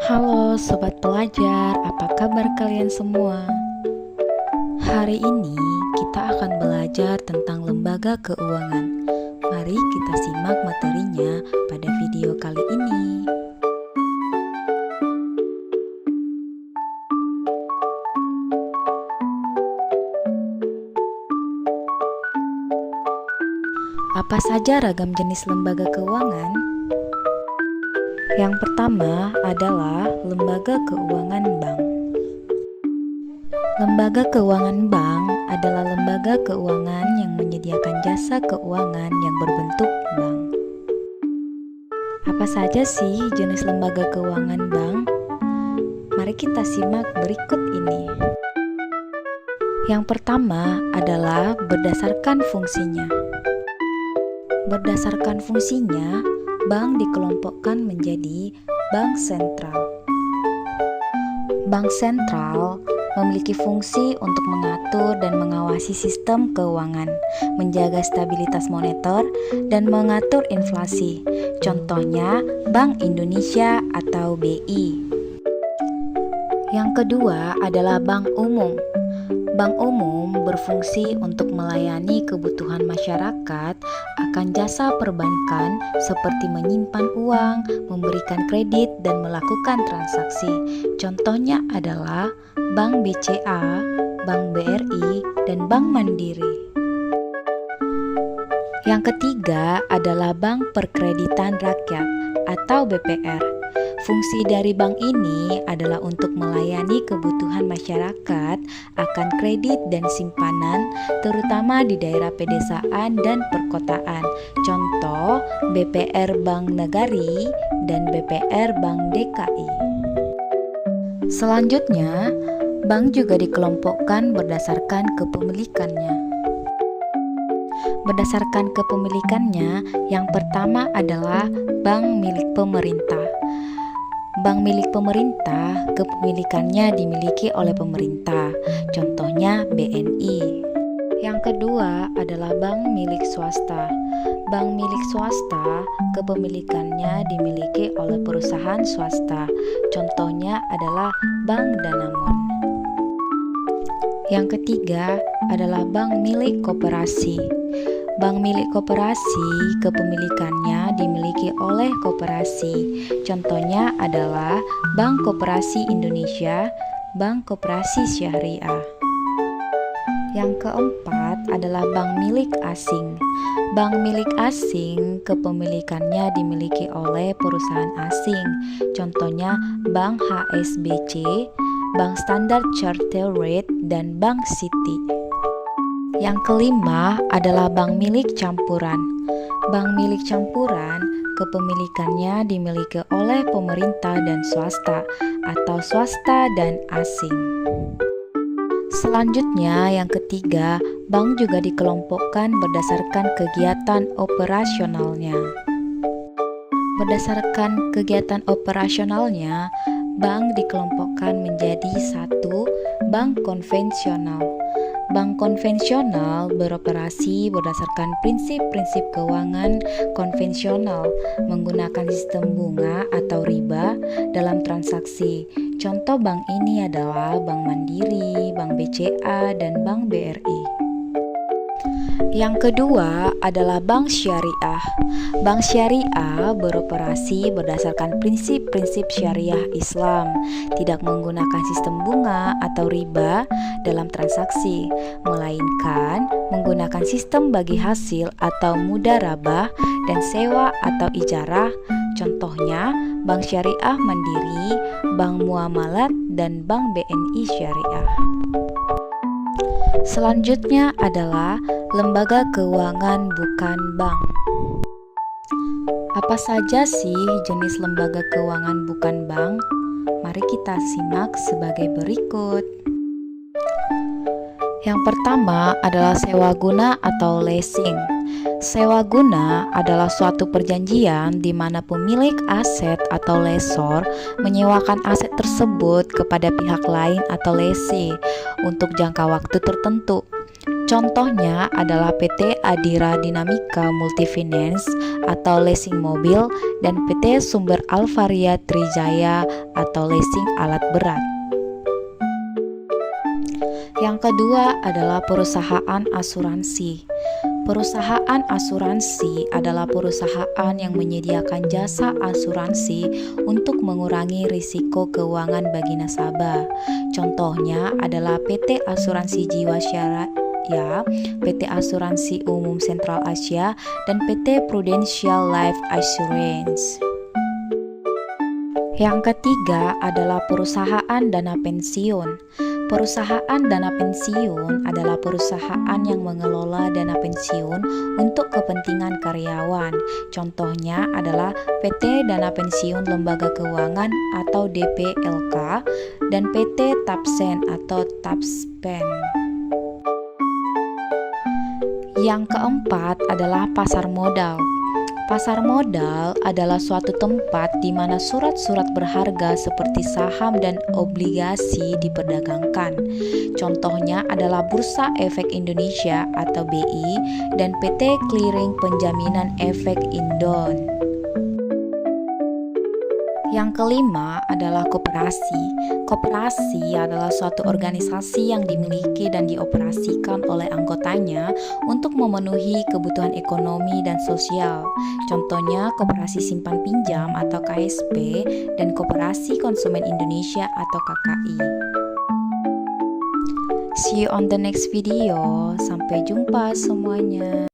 Halo Sobat Pelajar, apa kabar kalian semua? Hari ini kita akan belajar tentang lembaga keuangan. Mari kita simak materinya pada video kali ini. Apa saja ragam jenis lembaga keuangan? Yang pertama adalah lembaga keuangan bank. Lembaga keuangan bank adalah lembaga keuangan yang menyediakan jasa keuangan yang berbentuk bank. Apa saja sih jenis lembaga keuangan bank? Mari kita simak berikut ini. Yang pertama adalah berdasarkan fungsinya. Berdasarkan fungsinya, bank dikelompokkan menjadi bank sentral. Bank sentral memiliki fungsi untuk mengatur dan mengawasi sistem keuangan, menjaga stabilitas moneter, dan mengatur inflasi. Contohnya, Bank Indonesia atau BI. Yang kedua adalah bank umum. Bank umum berfungsi untuk melayani kebutuhan masyarakat akan jasa perbankan seperti menyimpan uang, memberikan kredit, dan melakukan transaksi. Contohnya adalah Bank BCA, Bank BRI, dan Bank Mandiri. Yang ketiga adalah Bank Perkreditan Rakyat atau BPR. Fungsi dari bank ini adalah untuk melayani kebutuhan masyarakat akan kredit dan simpanan, terutama di daerah pedesaan dan perkotaan. Contoh, BPR Bank Negari dan BPR Bank DKI. Selanjutnya, bank juga dikelompokkan berdasarkan kepemilikannya. Berdasarkan kepemilikannya, yang pertama adalah bank milik pemerintah. Bank milik pemerintah, kepemilikannya dimiliki oleh pemerintah, contohnya BNI. Yang kedua adalah bank milik swasta. Bank milik swasta, kepemilikannya dimiliki oleh perusahaan swasta, contohnya adalah Bank Danamon. Yang ketiga adalah bank milik koperasi. Bank milik koperasi, kepemilikannya dimiliki oleh koperasi. Contohnya adalah Bank Koperasi Indonesia, Bank Koperasi Syariah. Yang keempat adalah bank milik asing. Bank milik asing, kepemilikannya dimiliki oleh perusahaan asing. Contohnya Bank HSBC, Bank Standard Chartered, dan Bank Citi. Yang kelima adalah bank milik campuran. Bank milik campuran, kepemilikannya dimiliki oleh pemerintah dan swasta, atau swasta dan asing. Selanjutnya, yang ketiga, bank juga dikelompokkan berdasarkan kegiatan operasionalnya. Berdasarkan kegiatan operasionalnya, bank dikelompokkan menjadi 1. Bank konvensional. Bank konvensional beroperasi berdasarkan prinsip-prinsip keuangan konvensional, menggunakan sistem bunga atau riba dalam transaksi. Contoh bank ini adalah Bank Mandiri, Bank BCA, dan Bank BRI. Yang kedua adalah bank syariah. Bank syariah beroperasi berdasarkan prinsip-prinsip syariah Islam, tidak menggunakan sistem bunga atau riba dalam transaksi, melainkan menggunakan sistem bagi hasil atau mudharabah dan sewa atau ijarah. Contohnya Bank Syariah Mandiri, Bank Muamalat, dan Bank BNI Syariah. Selanjutnya adalah lembaga keuangan bukan bank. Apa saja sih jenis lembaga keuangan bukan bank? Mari kita simak sebagai berikut. Yang pertama adalah sewa guna atau leasing. Sewa guna adalah suatu perjanjian di mana pemilik aset atau lessor menyewakan aset tersebut kepada pihak lain atau lessee untuk jangka waktu tertentu. Contohnya adalah PT Adira Dinamika Multifinance atau leasing mobil dan PT Sumber Alvaria Trijaya atau leasing alat berat. Yang kedua adalah perusahaan asuransi. Perusahaan asuransi adalah perusahaan yang menyediakan jasa asuransi untuk mengurangi risiko keuangan bagi nasabah. Contohnya adalah PT Asuransi Jiwasraya, PT Asuransi Umum Sentral Asia, dan PT Prudential Life Assurance. Yang ketiga adalah perusahaan dana pensiun. Perusahaan dana pensiun adalah perusahaan yang mengelola dana pensiun untuk kepentingan karyawan. Contohnya adalah PT Dana Pensiun Lembaga Keuangan atau DPLK dan PT Tapsen atau Tapspen. Yang keempat adalah pasar modal. Pasar modal adalah suatu tempat di mana surat-surat berharga seperti saham dan obligasi diperdagangkan. Contohnya adalah Bursa Efek Indonesia atau BI dan PT Clearing Penjaminan Efek Indon. Yang kelima adalah koperasi. Koperasi adalah suatu organisasi yang dimiliki dan dioperasikan oleh anggotanya untuk memenuhi kebutuhan ekonomi dan sosial. Contohnya Koperasi Simpan Pinjam atau KSP dan Koperasi Konsumen Indonesia atau KKI. See you on the next video. Sampai jumpa semuanya.